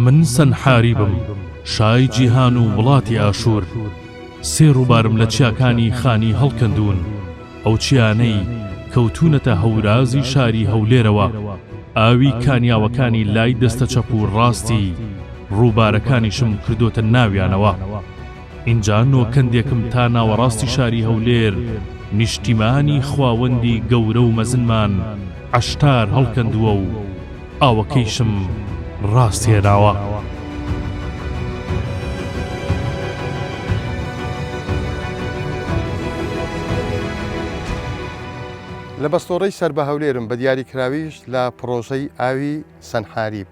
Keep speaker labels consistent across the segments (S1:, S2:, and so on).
S1: من سەنحاری بم شای جیهان و وڵاتی ئاشور، سێ ڕووبارم لە چیاکانی خانی هەڵکەندون، ئەو چیانەی کەوتونەتە هەورازی شاری هەولێرەوە، ئاوی کانیاوەکانی لای دەستە چەپ و ڕاستی ڕووبارەکانیشم کردوتە ناویانەوە. اینجا نۆکەندێکم تا ناوەڕاستی شاری هەولێر، نیشتیمانی خواوەندی گەورە و مەزنمان عەشتار هەڵکەندووە و ئاوەکەیشم ڕاستێناوە.
S2: لە بەستۆڕەی سەر بە هەولێرم بە دیاریکراویش لە پرۆژەی ئاوی سەنحاریب،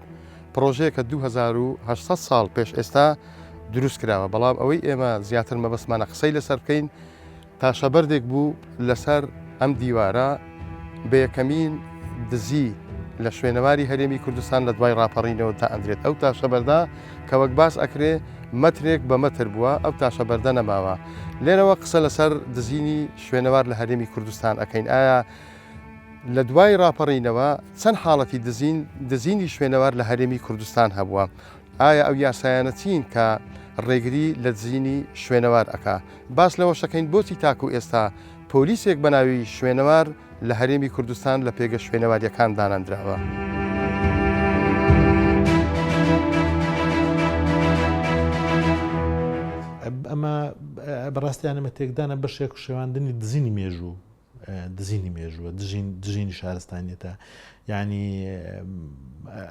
S2: پرۆژەیە کە 2800 ساڵ پێش ئێستا دروست کراوە، بەڵام ئەوەی ئێمە زیاتر مەبەستمانە قسەی لەسەر بکەین تاشەبەردێک بوو لەسەر ئەم دیوارە بە یەکەمین دزی لە شوێنەواری هەرێمی کوردستان لە دوای ڕاپەڕینەوە تا ئەندرێت. ئەو تاشەبەردە کە وەک باس ئەکرێ مەترێک بە مەتر بووە، ئەو تاشەبەردە نەماوە. لێرەوە قسە لەسەر دزینی شوێنەوار لە هەرێمی کوردستان ئەکەین. ئایا لە دوای ڕاپەڕینەوە چەند حاڵەتی دزینی شوێنەوار لە هەرێمی کوردستان هەبووە؟ ئایا ئەو یاسایانە چین کە ڕێگری لە دزینی شوێنەوار ئەکا؟ باس لەوە شەکەین بۆچی تاکو ئێستا پۆلیسێک بەناوی شوێنەوار لە هەرێمی کوردستان لە پێگە شوێنەواریەکان داناندراوە.
S3: ئەمە بەڕاستیانەمە تێکدانە بەشێک شێواندنی دزینی مێژوو، دژینی شارستانیەتە، یعنی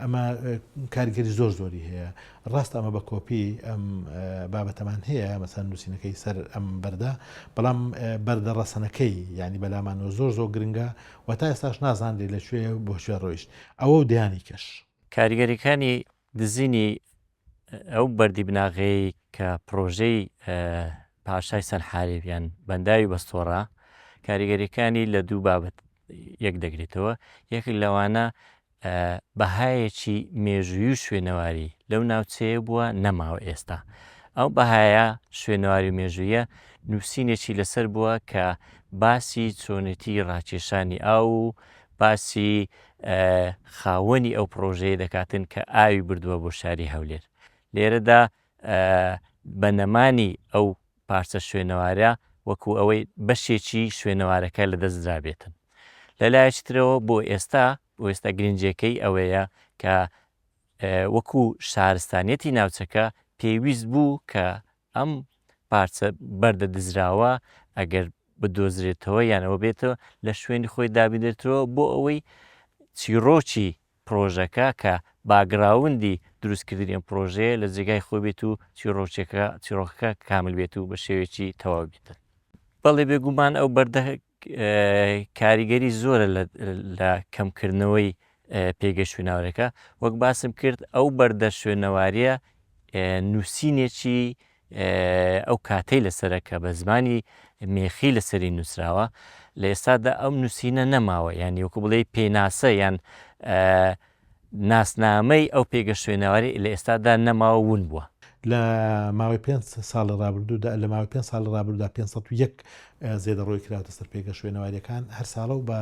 S3: ئەمە کاریگەری زۆری هەیە. ڕاست ئەمە بە کۆپی ئەم بابەتەمان هەیە، مەسەن نووسینەکەی سەر ئەم بەردە، بەڵام بەردە ڕەسەنەکەی ینی بەلامانەوە زۆر گرنگە و تا ئێستاش نازانێ لەکوێ بۆ شوێ ڕۆیشت. ئەوە و دەیانی کەش
S4: کاریگەریەکانی دزینی ئەو بەردی بناغەی کە پرۆژەی پاشای سەنحاریبیان بەنداوی بەستۆڕە، کاریگەریەکانی لە دوو بابەت یەک دەگرێتەوە. یەکێک لەوانە بەهایەکی مێژووی و شوێنەواری لەو ناوچەیە بووە نەماوە ئێستا. ئەو بەهایە شوێنەواری و مێژوویە نووسینێکی لەسەر بووە کە باسی چۆنێتی ڕاکێشانی ئاو و باسی خاوەنی ئەو پرۆژەیە دەکاتن کە ئاوی بردووە بۆ شاری هەولێر. لێرەدا بەنەمانی ئەو پارچە شوێنەوارە وەکو ئەوەی بەشێکی شوێنەوارەکە لە دەستدرابێتن. لە لایەکترەوە بۆ ئێستا گرنجەکەی ئەوەیە کە وەکو شارستانیەتی ناوچەکە پێویست بوو کە ئەم پارچە بەردە دزراوە ئەگەر بدۆزرێتەوە یانەوە بێتەوە لە شوێنی خۆی دابیدێتەوە بۆ ئەوەی چیرۆکی پرۆژەکە کە باگراوندی دروستکردنی پرۆژەیە لە جێگای خۆی بێت و چیرۆکەکە کامل بێت و بە شێوێکی تەواو بێتن. بەڵێ بێگومان ئەو بەردە کاریگەری زۆرە لە کەمکردنەوەی پێگە شوێناوارەکە. وەک باسم کرد ئەو بەردە شوێنەواریە نووسینێکی ئەو کاتەی لەسەرەکە بە زمانی مێخی لەسەری نووسراوە. لە ئێستادا ئەم نووسینە نەماوە، یانی وەکو بڵێ پێناسە یان ناسنامەی ئەو پێگە شوێنەواری لە ئێستادا نەماوە ون بووە.
S3: لە ماوەی 5 ساڵە ڕابردوودا، لە ماوەی 5 ساڵ ڕابردوودا 501 زێدە ڕۆی کراوەتە سەر پێگە شوێنەواریەکان هەر ساڵە و بە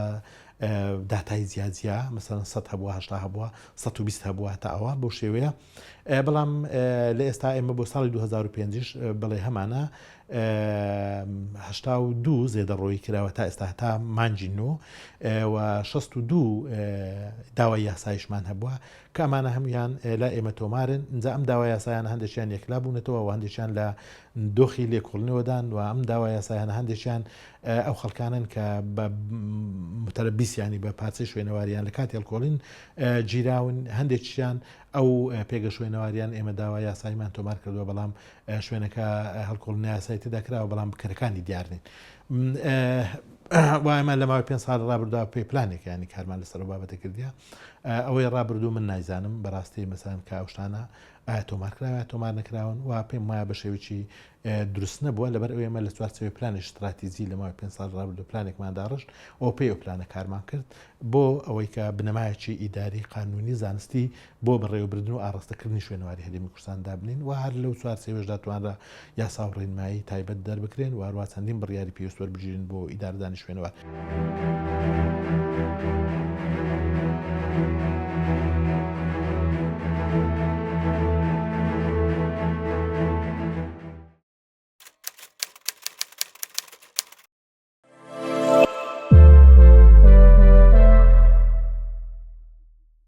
S3: داتای زیادزیە، مەسەڵەن 100 هەبووە، 80 هەبووە، 120 هەبووە تا ئەوە بۆ شێوەیە. بەڵام لە ئێستا ئێمە بۆ ساڵی 2005 بەڵێ هەمانە 82 زێدە ڕۆی کراوە تا ئێستا تا مانجی نۆ و 62 داوای یاسایشمان هەبووە کە ئەمانە هەمویان لا ئێمە تۆمارن. اینجا ئەم داوای یاسایانە هەندێکیان یەکلا بوونەتەوە و هەندێکیان لە دۆخی لێکۆڵنەوەدان و ئەم داوای یاسایانە هەندێکیان ئەو خەڵکانن کە بە متەرەبیسیانی بە پارچەی شوێنەواریان لە کاتی هەڵکۆڵین گیراون، هەندێکیان ئەو پێگە شوێنەواریان ئێمە داوای یاساییمان تۆمار کردووە بەڵام شوێنەکە هەڵکۆڵنی یاسایی تێدا کراوە بەڵام بکەرەکانی دیارنین. وایمان لە ماوەی 5 ساڵ ڕابردووە پێی پلانێک ینی کارمان لەسەر بابەتە کردیە. ئەوەی ڕابردوو من نایزانم بەڕاستی مەسەن کە ئەوشتانە تۆمار کراوە تۆمار نەکراون و پێم وایە بە شێوەیەکی دروست نەبووە، لەبەر ئەوێمە لە چوارچێوەی پلانی استراتیژی لە ماوەی 5 ساڵ ڕابردوو پلانێکمان داڕشت ئەو پێی ئەو پلانە کارمان کرد بۆ ئەوەی کە بنەمایەکی ئیداری قانونی زانستی بۆ بەڕێوەبردن و ئاڕاستەکردنی شوێنەواری هەرێمی کوردستان دابنین و هەر لەو چوارچێوەشدا توانرا یاسا و ڕێنمایی تایبەت دەربکرێن و هەروە چەندین بڕیاری پێویست وەربگیرن بۆ ئیدارەدانی شوێنەوار.